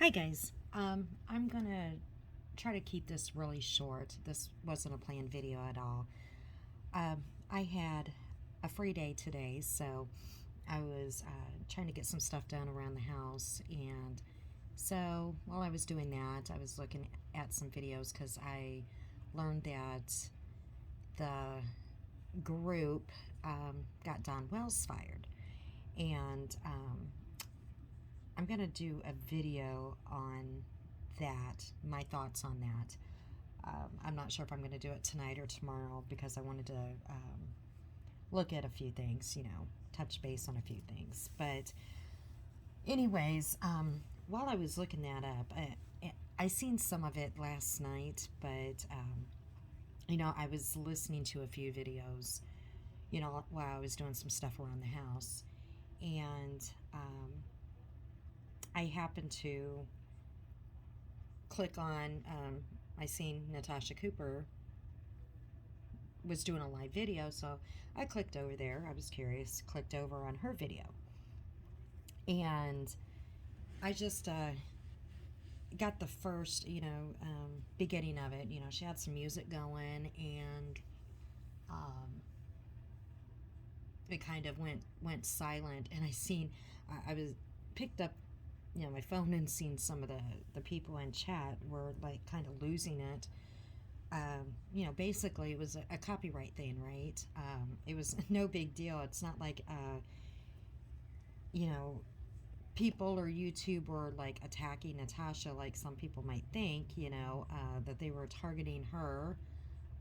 Hi guys. I'm gonna try to keep this really short. This wasn't a planned video at all. I had a free day today, so I was trying to get some stuff done around the house. And so while I was doing that, I was looking at some videos because I learned that the group got Don Wells fired. And I'm going to do a video on that, my thoughts on that. I'm not sure if I'm going to do it tonight or tomorrow because I wanted to look at a few things, touch base on a few things. But, anyways, while I was looking that up, I seen some of it last night, but, I was listening to a few videos, while I was doing some stuff around the house. And I happened to click on, I seen Natasha Cooper was doing a live video, so I clicked over there. I was curious, clicked over on her video. And I just got the first, beginning of it. She had some music going, and it kind of went silent. And I was picked up my phone and seen some of the people in chat were like kind of losing it. Basically it was a copyright thing, right? It was no big deal. It's not like, you know, people or YouTube were like attacking Natasha like some people might think, that they were targeting her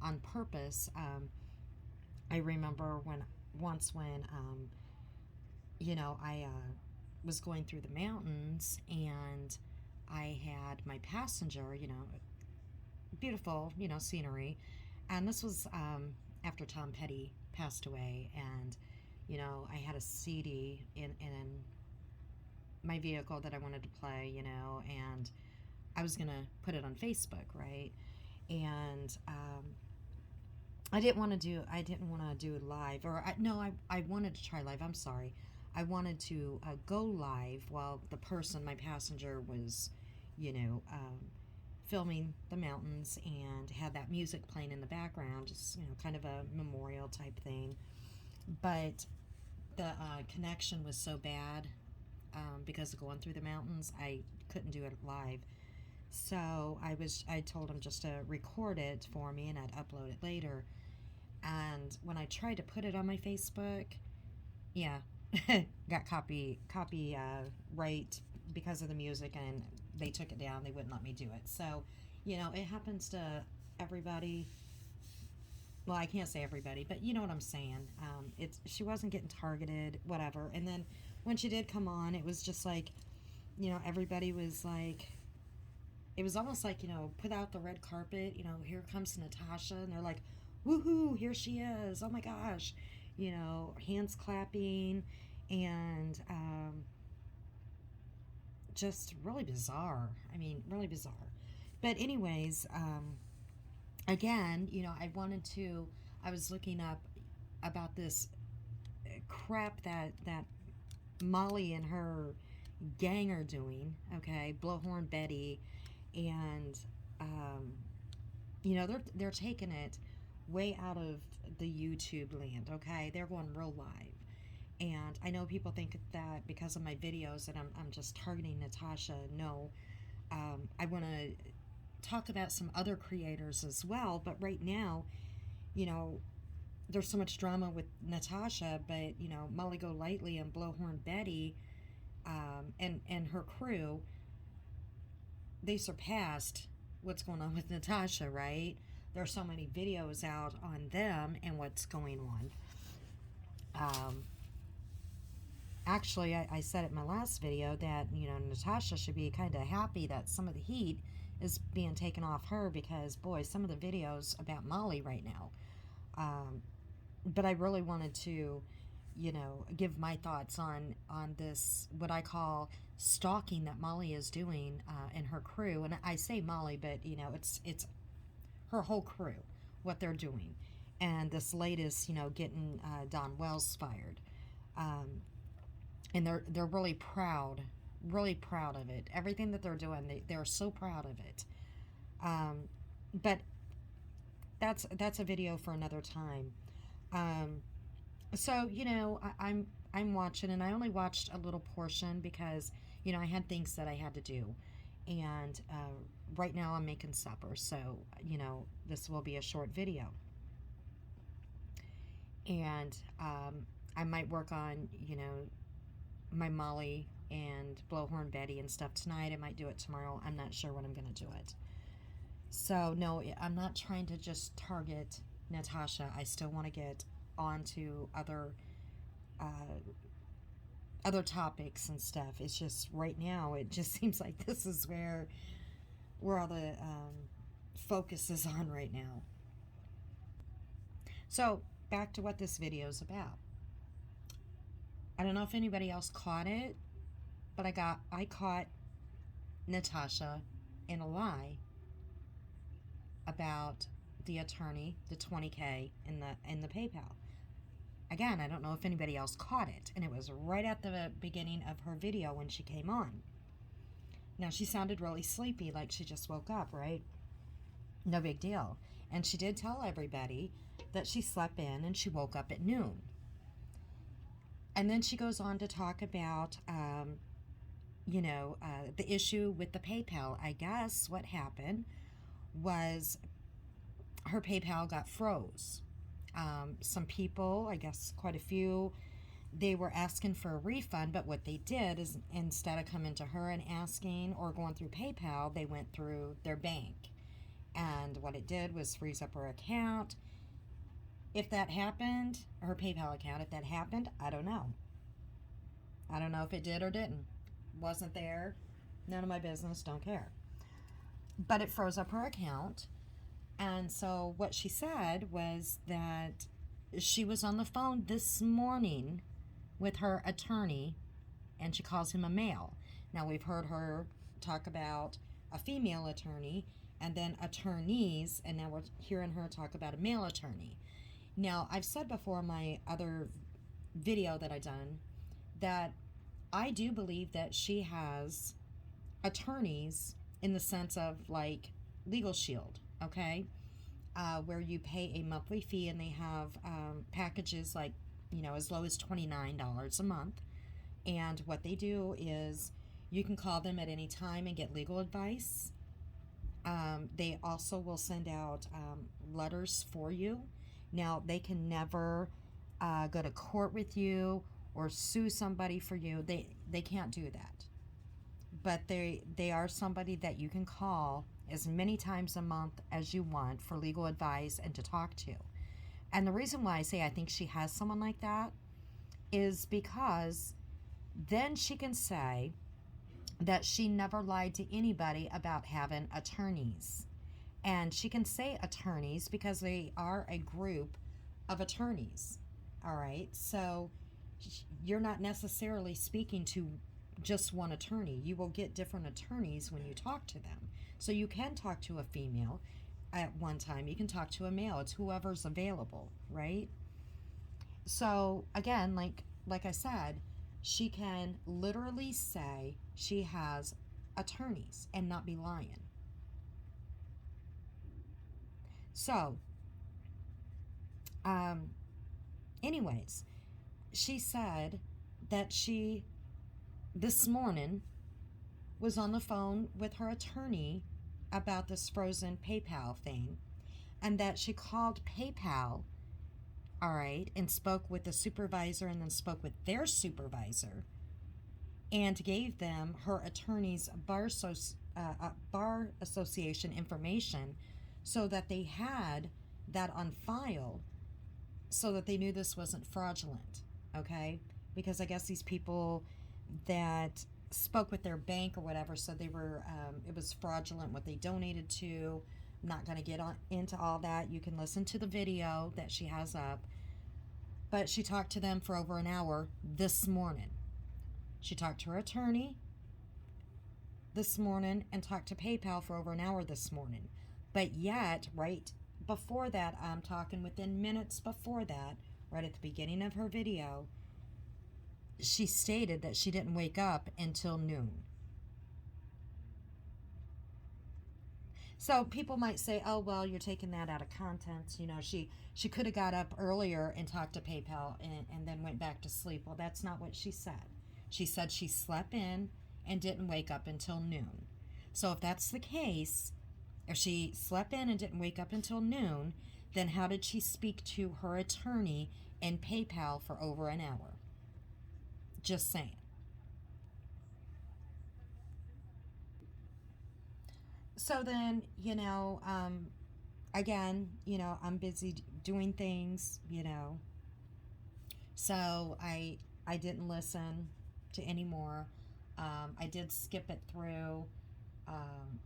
on purpose. I remember when I was going through the mountains, and I had my passenger, beautiful, scenery. And this was after Tom Petty passed away. And, I had a CD in my vehicle that I wanted to play, and I was going to put it on Facebook, right? And I didn't want to do live, or I wanted to try live. I'm sorry. I wanted to go live while my passenger, was, filming the mountains and had that music playing in the background, just, kind of a memorial type thing. But the connection was so bad because of going through the mountains, I couldn't do it live. So I told him just to record it for me and I'd upload it later. And when I tried to put it on my Facebook, yeah, got right because of the music, and they took it down. They wouldn't let me do it. So, it happens to everybody. Well, I can't say everybody, but you know what I'm saying. She wasn't getting targeted, whatever. And then when she did come on, it was just like, everybody was like, it was almost like, put out the red carpet, here comes Natasha, and they're like, woohoo, here she is, oh my gosh, hands clapping, and just really bizarre. I mean, really bizarre. But anyways, again, I was looking up about this crap that Molly and her gang are doing, okay, Blowhorn Betty, and they're taking it way out of the YouTube land, okay? They're going real live. And I know people think that because of my videos that I'm just targeting Natasha. No, I want to talk about some other creators as well. But right now, there's so much drama with Natasha, but, Molly Golightly and Blowhorn Betty and her crew, they surpassed what's going on with Natasha, right? There's so many videos out on them and what's going on. Actually, I said it in my last video that, Natasha should be kind of happy that some of the heat is being taken off her, because, boy, some of the videos about Molly right now. But I really wanted to, give my thoughts on this, what I call stalking that Molly is doing and her crew. And I say Molly, but, it's her whole crew, what they're doing. And this latest, getting Don Wells fired. And they're really proud really proud of it. Everything that they're doing, they're so proud of it. But that's a video for another time. Um, so I'm watching, and I only watched a little portion because I had things that I had to do, and right now I'm making supper, so this will be a short video, and I might work on my Molly and Blowhorn Betty and stuff tonight. I might do it tomorrow. I'm not sure when I'm going to do it. So no, I'm not trying to just target Natasha. I still want to get onto uh, other topics and stuff. It's just right now it just seems like this is where all the focus is on right now. So back to what this video is about. I don't know if anybody else caught it, but I caught Natasha in a lie about the attorney, the $20K in the PayPal. Again, I don't know if anybody else caught it, and it was right at the beginning of her video when she came on. Now, she sounded really sleepy, like she just woke up, right? No big deal. And she did tell everybody that she slept in and she woke up at noon. And then she goes on to talk about, the issue with the PayPal. I guess what happened was her PayPal got froze. Some people, I guess quite a few, they were asking for a refund, but what they did is instead of coming to her and asking or going through PayPal, they went through their bank. And what it did was freeze up her account. If that happened, her PayPal account, if that happened, I don't know. I don't know if it did or didn't. Wasn't there. None of my business, don't care. But it froze up her account. And so what she said was that she was on the phone this morning with her attorney, and she calls him a male. Now, we've heard her talk about a female attorney and then attorneys, and now we're hearing her talk about a male attorney. Now, I've said before in my other video that I've done that I do believe that she has attorneys in the sense of like Legal Shield, okay? Where you pay a monthly fee, and they have packages like, as low as $29 a month. And what they do is you can call them at any time and get legal advice. They also will send out letters for you. Now, they can never go to court with you or sue somebody for you. They can't do that. But they are somebody that you can call as many times a month as you want for legal advice and to talk to. And the reason why I say I think she has someone like that is because then she can say that she never lied to anybody about having attorneys. And she can say attorneys because they are a group of attorneys. All right. So you're not necessarily speaking to just one attorney. You will get different attorneys when you talk to them. So you can talk to a female at one time. You can talk to a male. It's whoever's available, right? So again, like I said, she can literally say she has attorneys and not be lying. So, anyways, she said that she, this morning, was on the phone with her attorney about this frozen PayPal thing, and that she called PayPal, all right, and spoke with the supervisor and then spoke with their supervisor and gave them her attorney's bar association information so that they had that on file so that they knew this wasn't fraudulent, okay? Because I guess these people that spoke with their bank or whatever said they were, it was fraudulent what they donated to. I'm not going to get into all that. You can listen to the video that she has up. But she talked to them for over an hour this morning. She talked to her attorney this morning and talked to PayPal for over an hour this morning. But yet, right before that, I'm talking within minutes before that, right at the beginning of her video, she stated that she didn't wake up until noon. So people might say, "Oh, well, you're taking that out of context. You know, she could have got up earlier and talked to PayPal and then went back to sleep." Well, that's not what she said. She said she slept in and didn't wake up until noon. So if that's the case, if she slept in and didn't wake up until noon, then how did she speak to her attorney and PayPal for over an hour? Just saying. So then, again, I'm busy doing things, so I didn't listen to any more. I did skip it through, um,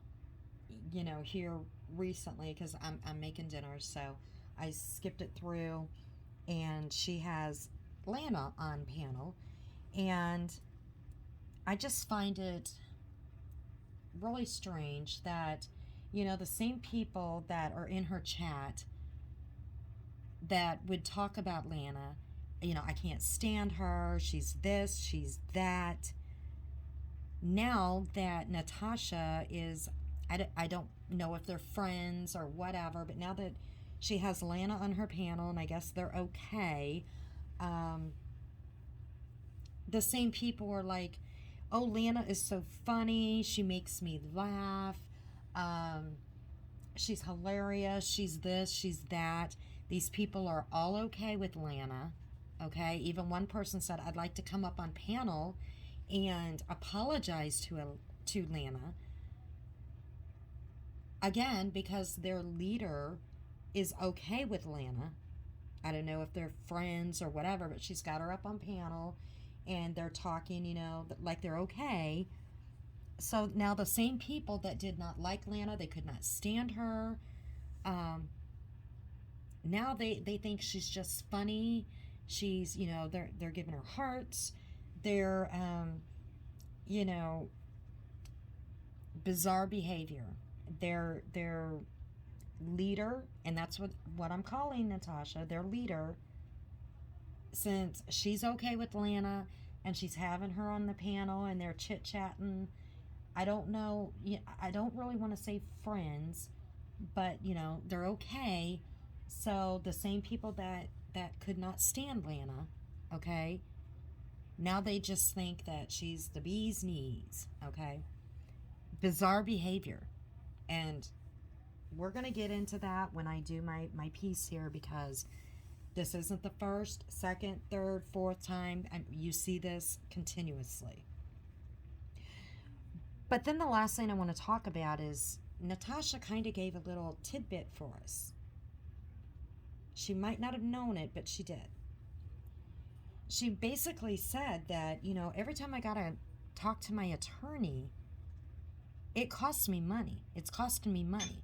here recently because I'm making dinner, so I skipped it through, and she has Lana on panel, and I just find it really strange that the same people that are in her chat that would talk about Lana, I can't stand her, she's this, she's that. Now that Natasha is, I don't know if they're friends or whatever, but now that she has Lana on her panel and I guess they're okay, um, the same people are like, "Oh, Lana is so funny, she makes me laugh, um, she's hilarious, she's this, she's that." These people are all okay with Lana. Okay, even one person said, "I'd like to come up on panel and apologize to Lana again because their leader is okay with Lana." I don't know if they're friends or whatever, but she's got her up on panel and they're talking, like they're okay. So now the same people that did not like Lana, they could not stand her. Um, Now they think she's just funny. She's, they're giving her hearts. They're, you know, bizarre behavior. Their leader, and that's what I'm calling Natasha, their leader, since she's okay with Lana and she's having her on the panel and they're chit chatting. I don't know. I don't really want to say friends, but they're okay. So the same people that could not stand Lana, okay, now they just think that she's the bee's knees, okay? Bizarre behavior. And we're going to get into that when I do my piece here because this isn't the first, second, third, fourth time you see this continuously. But then the last thing I want to talk about is Natasha kind of gave a little tidbit for us. She might not have known it, but she did. She basically said that, every time I got to talk to my attorney, it costs me money. It's costing me money.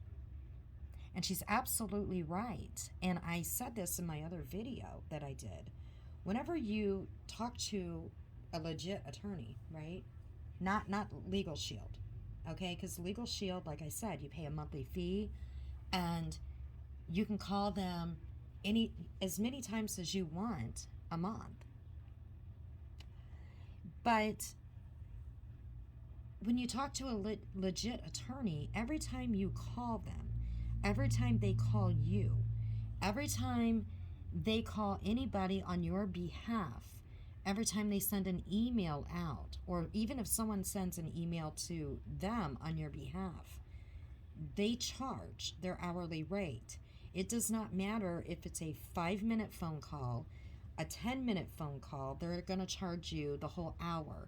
And she's absolutely right. And I said this in my other video that I did. Whenever you talk to a legit attorney, right? Not Legal Shield, okay? Because Legal Shield, like I said, you pay a monthly fee, and you can call them as many times as you want a month. But when you talk to a legit attorney, every time you call them, every time they call you, every time they call anybody on your behalf, every time they send an email out, or even if someone sends an email to them on your behalf, they charge their hourly rate. It does not matter if it's a 5-minute phone call, a 10-minute phone call, they're going to charge you the whole hour.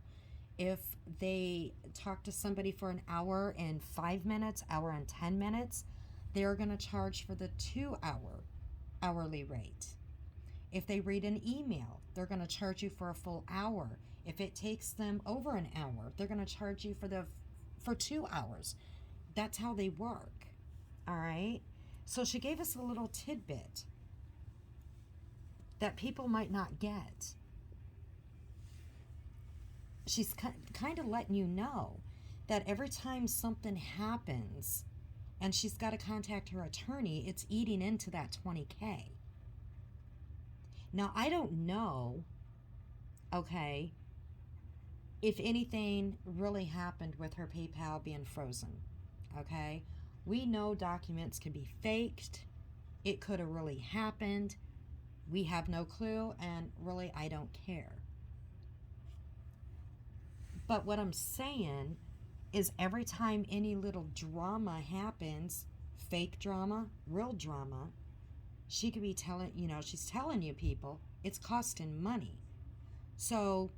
If they talk to somebody for an hour and 5 minutes, hour and 10 minutes, they're going to charge for the 2-hour hourly rate. If they read an email, they're going to charge you for a full hour. If it takes them over an hour, they're going to charge you for 2 hours. That's how they work. All right? So she gave us a little tidbit that people might not get. She's kind of letting you know that every time something happens and she's got to contact her attorney, it's eating into that $20K. Now, I don't know, okay, if anything really happened with her PayPal being frozen, okay? We know documents can be faked. It could have really happened. We have no clue, and really, I don't care. But what I'm saying is every time any little drama happens, fake drama, real drama, she could be telling, she's telling you people it's costing money. So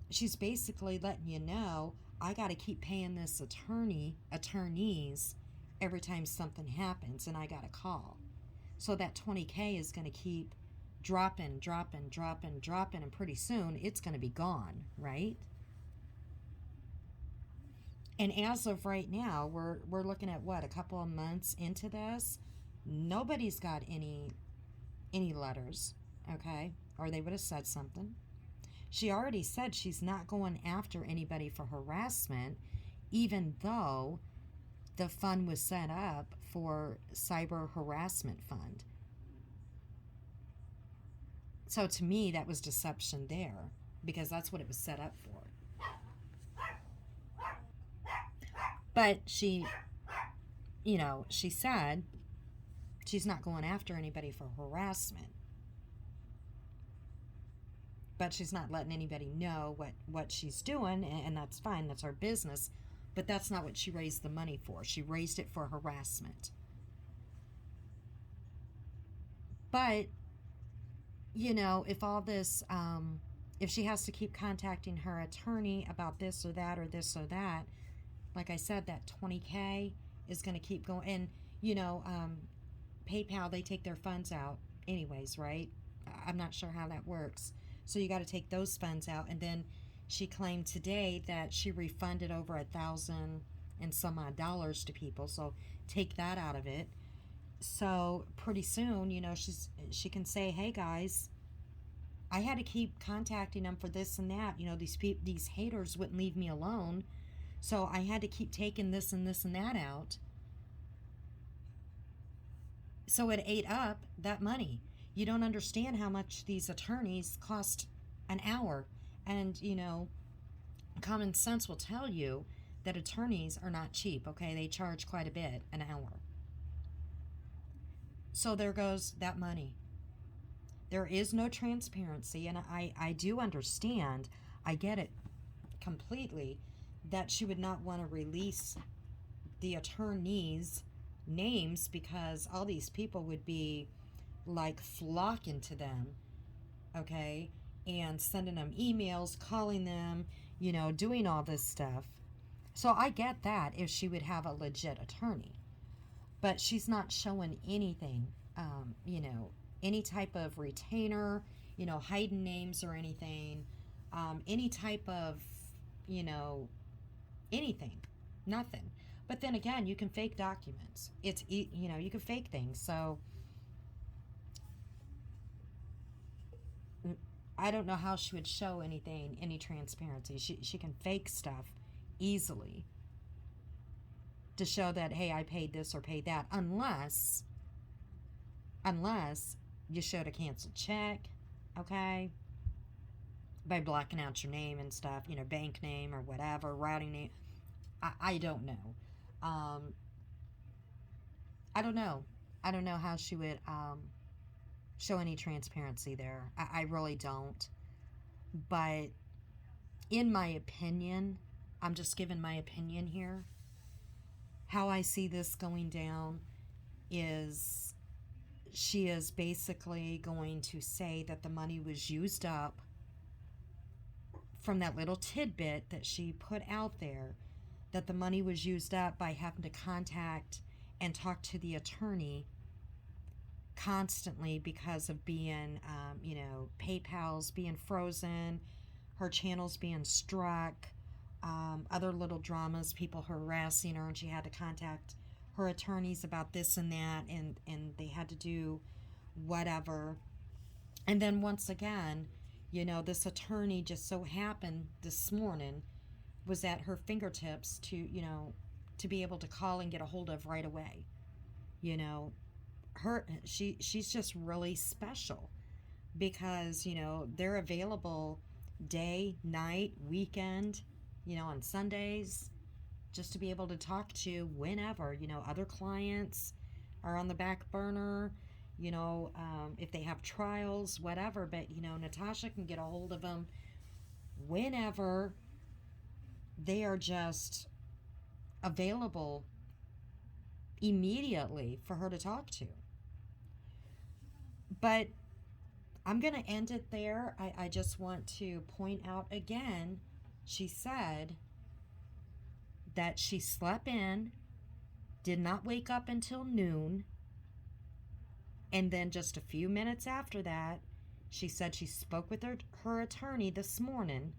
she's basically letting you know, I got to keep paying this attorneys every time something happens and I got to call. So that 20K is going to keep dropping, and pretty soon it's going to be gone, right? And as of right now, we're looking at what, a couple of months into this. Nobody's got any letters, okay? Or they would have said something. She already said she's not going after anybody for harassment, even though the fund was set up for cyber harassment fund. So to me, that was deception there, because that's what it was set up for. But she said she's not going after anybody for harassment. But she's not letting anybody know what she's doing, and that's fine. That's our business. But that's not what she raised the money for. She raised it for harassment. But, if all this, if she has to keep contacting her attorney about this or that or this or that, like I said, that 20K is going to keep going. And, PayPal, they take their funds out anyways, right? I'm not sure how that works. So you got to take those funds out. And then she claimed today that she refunded over $1,000 and some odd dollars to people. So take that out of it. So pretty soon, she can say, hey guys, I had to keep contacting them for this and that. These haters wouldn't leave me alone. So I had to keep taking this and this and that out. So it ate up that money. You don't understand how much these attorneys cost an hour. And, common sense will tell you that attorneys are not cheap, okay? They charge quite a bit an hour. So there goes that money. There is no transparency, and I do understand, I get it completely, that she would not want to release the attorneys' names because all these people would be like flocking to them, okay, and sending them emails, calling them, doing all this stuff. So I get that if she would have a legit attorney, but she's not showing anything, any type of retainer, hiding names or anything, any type of, anything, nothing. But then again, you can fake documents. You can fake things. So I don't know how she would show any transparency. She can fake stuff easily to show that, hey, I paid this or paid that, unless you showed a canceled check, okay, by blocking out your name and stuff, bank name or whatever, routing name. I don't know. I don't know. I don't know how she would show any transparency there. I really don't. But in my opinion, I'm just giving my opinion here. How I see this going down is she is basically going to say that the money was used up from that little tidbit that she put out there, that the money was used up by having to contact and talk to the attorney constantly because of being, PayPal's being frozen, her channels being struck, other little dramas, people harassing her, and she had to contact her attorneys about this and that, and they had to do whatever. And then once again, this attorney just so happened this morning was at her fingertips to be able to call and get a hold of right away. She's just really special because, they're available day, night, weekend, on Sundays. just to be able to talk to whenever. Other clients are on the back burner, if they have trials, whatever. But, Natasha can get a hold of them whenever they are just available immediately for her to talk to. But I'm going to end it there. I just want to point out again, she said that she slept in, did not wake up until noon, and then just a few minutes after that, she said she spoke with her attorney this morning,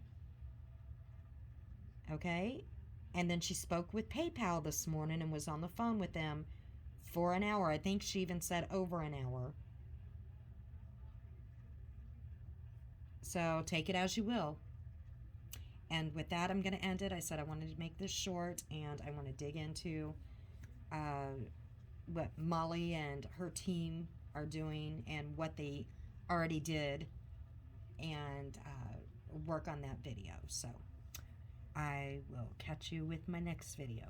okay? And then she spoke with PayPal this morning and was on the phone with them for an hour. I think she even said over an hour. So take it as you will. And with that, I'm going to end it. I said I wanted to make this short, and I want to dig into what Molly and her team are doing and what they already did, and work on that video. So I will catch you with my next video.